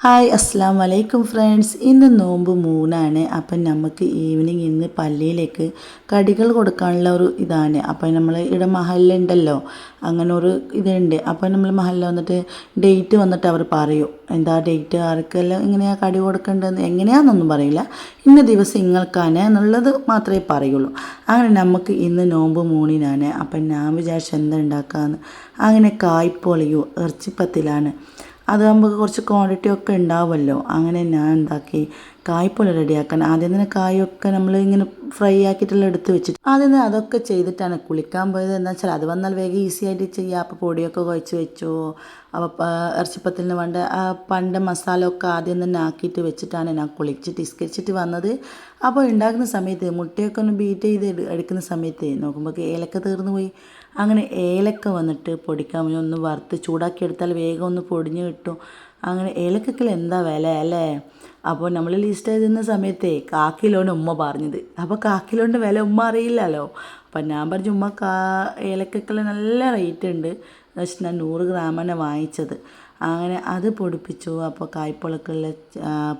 Hi അസ്സാം വലൈക്കും friends. ഇന്ന് നോമ്പ് 3 അപ്പം നമുക്ക് ഈവനിങ് ഇന്ന് പള്ളിയിലേക്ക് കടികൾ കൊടുക്കാനുള്ള ഒരു ഇതാണ്. അപ്പം നമ്മൾ ഇവിടെ മഹല്ലുണ്ടല്ലോ, അങ്ങനെ ഒരു ഇതുണ്ട്. അപ്പം നമ്മൾ മഹല്ല വന്നിട്ട് ഡേറ്റ് വന്നിട്ട് അവർ പറയും, എന്താ ഡേറ്റ്, ആർക്കെല്ലാം ഇങ്ങനെയാണ് കടി കൊടുക്കേണ്ടതെന്ന് എങ്ങനെയാണെന്നൊന്നും പറയില്ല. ഇന്ന ദിവസം ഇങ്ങൾക്കാണ് എന്നുള്ളത് മാത്രമേ പറയുള്ളൂ. അങ്ങനെ നമുക്ക് ഇന്ന് നോമ്പ് 3 അപ്പം ഞാൻ വിചാരിച്ചു എന്താ ഉണ്ടാക്കാമെന്ന്. അങ്ങനെ കായ്പോളിയോ ഇറച്ചിപ്പത്തിലാണ്. അത് നമുക്ക് കുറച്ച് ക്വാണ്ടിറ്റി ഒക്കെ ഉണ്ടാവുമല്ലോ. അങ്ങനെ ഞാൻ എന്താക്കി, കായ്പോള റെഡിയാക്കാൻ ആദ്യം തന്നെ കായൊക്കെ നമ്മൾ ഇങ്ങനെ ഫ്രൈ ആക്കിയിട്ടെല്ലാം എടുത്ത് വെച്ചിട്ട് ആദ്യം തന്നെ അതൊക്കെ ചെയ്തിട്ടാണ് കുളിക്കാൻ പോയത്. എന്താ വെച്ചാൽ അത് വന്നാൽ വേഗം ഈസി ആയിട്ട് ചെയ്യാം. അപ്പോൾ പൊടിയൊക്കെ കുഴച്ച് വെച്ചു. അപ്പോൾ ഇറച്ചിപ്പത്തിന് വേണ്ട പണ്ട് മസാല ഒക്കെ ആദ്യം തന്നെ ആക്കിയിട്ട് വെച്ചിട്ടാണ് ഞാൻ കുളിച്ചിട്ട് നിസ്കരിച്ചിട്ട് വന്നത്. അപ്പോൾ ഉണ്ടാക്കുന്ന സമയത്ത് മുട്ടയൊക്കെ ഒന്ന് ബീറ്റ് ചെയ്ത് എടുക്കുന്ന സമയത്ത് നോക്കുമ്പോൾ ഏലക്ക തീർന്നു പോയി. അങ്ങനെ ഏലക്ക വന്നിട്ട് പൊടിക്കാൻ ഒന്ന് വറുത്ത് ചൂടാക്കി എടുത്താൽ വേഗം ഒന്ന് പൊടിഞ്ഞ് കിട്ടും. അങ്ങനെ ഏലക്കയ്ക്ക് എന്താ വില അല്ലേ. അപ്പോൾ നമ്മൾ ലിസ്റ്റ് എഴുതുന്ന സമയത്തേ കാക്കിലോണ് ഉമ്മ പറഞ്ഞത്. അപ്പോൾ കാക്കിലോൻ്റെ വില ഉമ്മ അറിയില്ലല്ലോ. അപ്പം ഞാൻ പറഞ്ഞു ഉമ്മ ഏലക്കയ്ക്ക് നല്ല റേറ്റ് ഉണ്ട് എന്ന് വെച്ചാൽ ഞാൻ 100 ഗ്രാമാണ് വാങ്ങിച്ചത്. അങ്ങനെ അത് പൊടിപ്പിച്ചു. അപ്പോൾ കായ്പൊളക്കുള്ള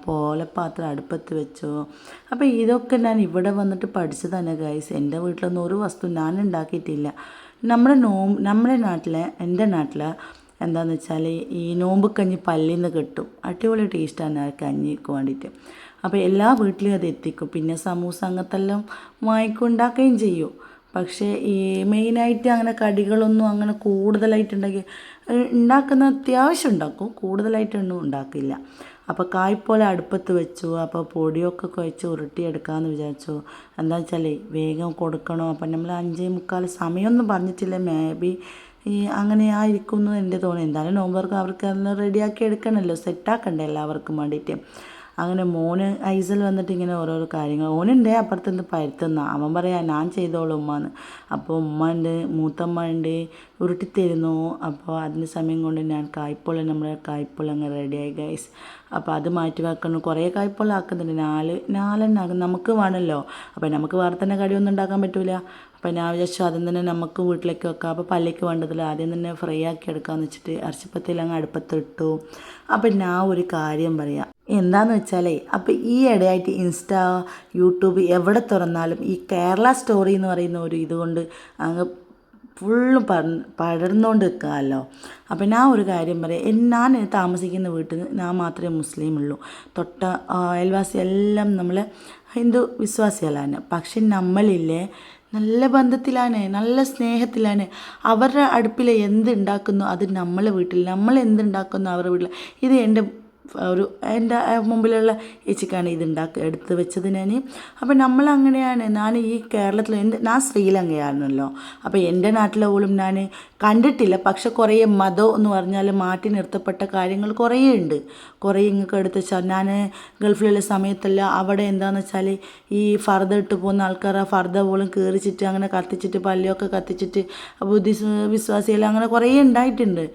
പോലപ്പാത്രം അടുപ്പത്ത് വെച്ചു. അപ്പോൾ ഇതൊക്കെ ഞാൻ ഇവിടെ വന്നിട്ട് പഠിച്ചതാണ് ഗൈസ്. എൻ്റെ വീട്ടിലൊന്നും ഒരു വസ്തു ഞാൻ ഉണ്ടാക്കിയിട്ടില്ല. നമ്മുടെ നാട്ടിലെ, എൻ്റെ നാട്ടിൽ എന്താണെന്ന് വെച്ചാൽ ഈ നോമ്പ് കഞ്ഞി പള്ളിയിൽ നിന്ന് കിട്ടും. അടിപൊളി ടേസ്റ്റാണ് ആ കഞ്ഞിക്ക് വേണ്ടിയിട്ട്. അപ്പോൾ എല്ലാ വീട്ടിലും അത് എത്തിക്കും. പിന്നെ സമൂസ അങ്ങനത്തെല്ലാം വാങ്ങിക്കൊണ്ടാക്കുകയും ചെയ്യും. പക്ഷേ ഈ മെയിനായിട്ട് അങ്ങനെ കടികളൊന്നും അങ്ങനെ കൂടുതലായിട്ട് ഉണ്ടാക്കുന്ന അത്യാവശ്യം ഉണ്ടാക്കും, കൂടുതലായിട്ടൊന്നും ഉണ്ടാക്കില്ല. അപ്പോൾ കായ്പോലെ അടുപ്പത്ത് വെച്ചു. അപ്പോൾ പൊടിയൊക്കെ കുഴച്ച് ഉരുട്ടിയെടുക്കാമെന്ന് വിചാരിച്ചു. എന്താ വെച്ചാൽ വേഗം കൊടുക്കണോ. അപ്പം നമ്മൾ 5:45 സമയമൊന്നും പറഞ്ഞിട്ടില്ല. മേ ബി അങ്ങനെ ആയിരിക്കുമെന്ന് എൻ്റെ തോന്നുന്നു. എന്തായാലും നോമ്പർക്ക് അവർക്ക് അതൊന്ന് റെഡിയാക്കി എടുക്കണമല്ലോ, സെറ്റാക്കണ്ടേ എല്ലാവർക്കും വേണ്ടിയിട്ട്. അങ്ങനെ മോന് ഐസൽ വന്നിട്ട് ഇങ്ങനെ ഓരോരോ കാര്യങ്ങൾ ഓനുണ്ട് അപ്പുറത്തുനിന്ന് പരുത്തുന്ന. അവൻ പറയാം ഞാൻ ചെയ്തോളൂ ഉമ്മാന്ന്. അപ്പോൾ ഉമ്മ ഉണ്ട്, മൂത്തമ്മ ഉണ്ട്, ഉരുട്ടിത്തരുന്നു. അപ്പോൾ അതിൻ്റെ സമയം കൊണ്ട് ഞാൻ നമ്മുടെ കായ്പോള അങ്ങ് റെഡിയായി ഗൈസ്. അപ്പോൾ അത് മാറ്റി വെക്കണം. കുറേ കായ്പോള ആക്കുന്നുണ്ട്, 4 നമുക്ക് വേണമല്ലോ. അപ്പോൾ നമുക്ക് വേറെ തന്നെ കടിയൊന്നും ഉണ്ടാക്കാൻ പറ്റില്ല. അപ്പോൾ ഞാൻ വിചാരിച്ചു ആദ്യം തന്നെ നമുക്ക് വീട്ടിലേക്ക് വെക്കാം. അപ്പോൾ പള്ളിക്ക് വേണ്ടതില്ല ആദ്യം തന്നെ ഫ്രൈ ആക്കി എടുക്കാമെന്ന് വെച്ചിട്ട് ഇറച്ചിപ്പത്തിൽ അങ്ങ് അടുപ്പത്തിട്ടു. അപ്പം ഞാൻ ഒരു കാര്യം പറയാം, എന്താണെന്ന് വെച്ചാലേ, അപ്പോൾ ഈ ഇടയായിട്ട് ഇൻസ്റ്റാ, യൂട്യൂബ് എവിടെ തുറന്നാലും ഈ കേരള സ്റ്റോറി എന്ന് പറയുന്ന ഒരു ഇതുകൊണ്ട് അങ്ങ് ഫുള്ളും പടർന്നുകൊണ്ട് നിൽക്കാമല്ലോ. അപ്പം ഞാൻ ഒരു കാര്യം പറയാം, ഞാൻ താമസിക്കുന്ന വീട്ടിൽ ഞാൻ മാത്രമേ മുസ്ലിം ഉള്ളൂ. തൊട്ട അയൽവാസി എല്ലാം നമ്മൾ ഹിന്ദു വിശ്വാസികളാണ്. പക്ഷെ നമ്മളില്ലേ നല്ല ബന്ധത്തിലാണ്, നല്ല സ്നേഹത്തിലാണ്. അവരുടെ അടുപ്പിൽ എന്തുണ്ടാക്കുന്നു അത് നമ്മളെ വീട്ടിൽ, നമ്മൾ എന്തുണ്ടാക്കുന്നു അവരുടെ വീട്ടിൽ. ഇത് എൻ്റെ മുമ്പിലുള്ള ചേച്ചിക്കാണ് എടുത്ത് വെച്ചത് ഞാൻ. അപ്പം നമ്മളങ്ങനെയാണ്. ഞാൻ ഈ കേരളത്തിൽ ഞാൻ ശ്രീലങ്കയാണല്ലോ. അപ്പോൾ എൻ്റെ നാട്ടിലെ പോലും ഞാൻ കണ്ടിട്ടില്ല. പക്ഷെ കുറേ മതം എന്ന് പറഞ്ഞാൽ മാറ്റി നിർത്തപ്പെട്ട കാര്യങ്ങൾ കുറേ ഉണ്ട്. കുറേ ഇങ്ങൊക്കെ എടുത്ത് വെച്ചാൽ ഞാൻ ഗൾഫിലുള്ള സമയത്തല്ല അവിടെ എന്താണെന്ന് വെച്ചാൽ ഈ ഫർദ ഇട്ട് പോകുന്ന ആൾക്കാർ ആ ഫർദ പോലും കീറിച്ചിട്ട് അങ്ങനെ കത്തിച്ചിട്ട് പള്ളിയൊക്കെ കത്തിച്ചിട്ട് വിശ്വാസികൾ അങ്ങനെ കുറേ ഉണ്ടായിട്ടുണ്ട്.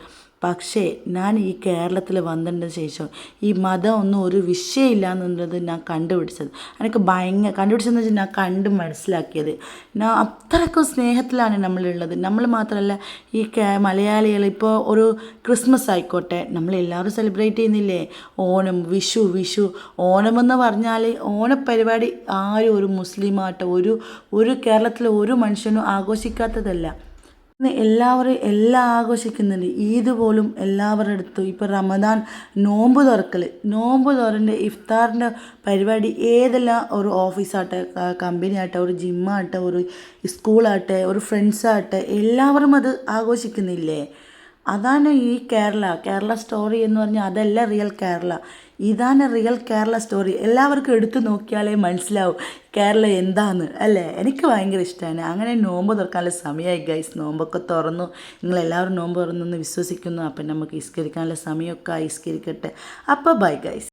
പക്ഷേ ഞാൻ ഈ കേരളത്തിൽ വന്നതിന് ശേഷം ഈ മതം ഒന്നും ഒരു വിഷയമില്ല എന്നുള്ളത് ഞാൻ കണ്ടുപിടിച്ചത്. എനിക്ക് കണ്ടുപിടിച്ചതെന്ന് വെച്ചാൽ ഞാൻ കണ്ട് മനസ്സിലാക്കിയത്. ഞാൻ അത്രയ്ക്കും സ്നേഹത്തിലാണ് നമ്മളുള്ളത്. നമ്മൾ മാത്രമല്ല, ഈ മലയാളികൾ ഇപ്പോൾ ഒരു ക്രിസ്മസ് ആയിക്കോട്ടെ, നമ്മളെല്ലാവരും സെലിബ്രേറ്റ് ചെയ്യുന്നില്ലേ. ഓണം, വിഷു. ഓണമെന്ന് പറഞ്ഞാൽ ഓണപ്പരിപാടി ആരും ഒരു മുസ്ലിമാട്ടോ ഒരു കേരളത്തിലെ ഒരു മനുഷ്യനും ആഘോഷിക്കാത്തതല്ല. എല്ലാവരും എല്ലാം ആഘോഷിക്കുന്നുണ്ട്. ഈദ് പോലും എല്ലാവരുടെ അടുത്തും. ഇപ്പോൾ റമദാൻ, നോമ്പ് തുറൻ്റെ ഇഫ്താറിൻ്റെ പരിപാടി ഏതെല്ലാം ഒരു ഓഫീസാകട്ടെ, കമ്പനി ആകട്ടെ, ഒരു ജിമ്മാകട്ടെ, ഒരു സ്കൂളാകട്ടെ, ഒരു ഫ്രണ്ട്സാകട്ടെ, എല്ലാവരും അത് ആഘോഷിക്കുന്നില്ലേ. അതാണ് ഈ കേരള സ്റ്റോറി എന്ന് പറഞ്ഞാൽ അതല്ല റിയൽ കേരള. ഇതാണ് റിയൽ കേരള സ്റ്റോറി. എല്ലാവർക്കും എടുത്തു നോക്കിയാലേ മനസ്സിലാവും കേരള എന്താന്ന് അല്ലേ. എനിക്ക് ഭയങ്കര ഇഷ്ടമാണ്. അങ്ങനെ നോമ്പ് തുറക്കാനുള്ള സമയമായി ഗൈസ്. നോമ്പൊക്കെ തുറന്നു. നിങ്ങളെല്ലാവരും നോമ്പ് തുറന്നെന്ന് വിശ്വസിക്കുന്നു. അപ്പം നമുക്ക് ഇസ്കരിക്കാനുള്ള സമയമൊക്കെ ഇസ്കരിക്കട്ടെ. അപ്പോൾ ബൈ ഗൈസ്.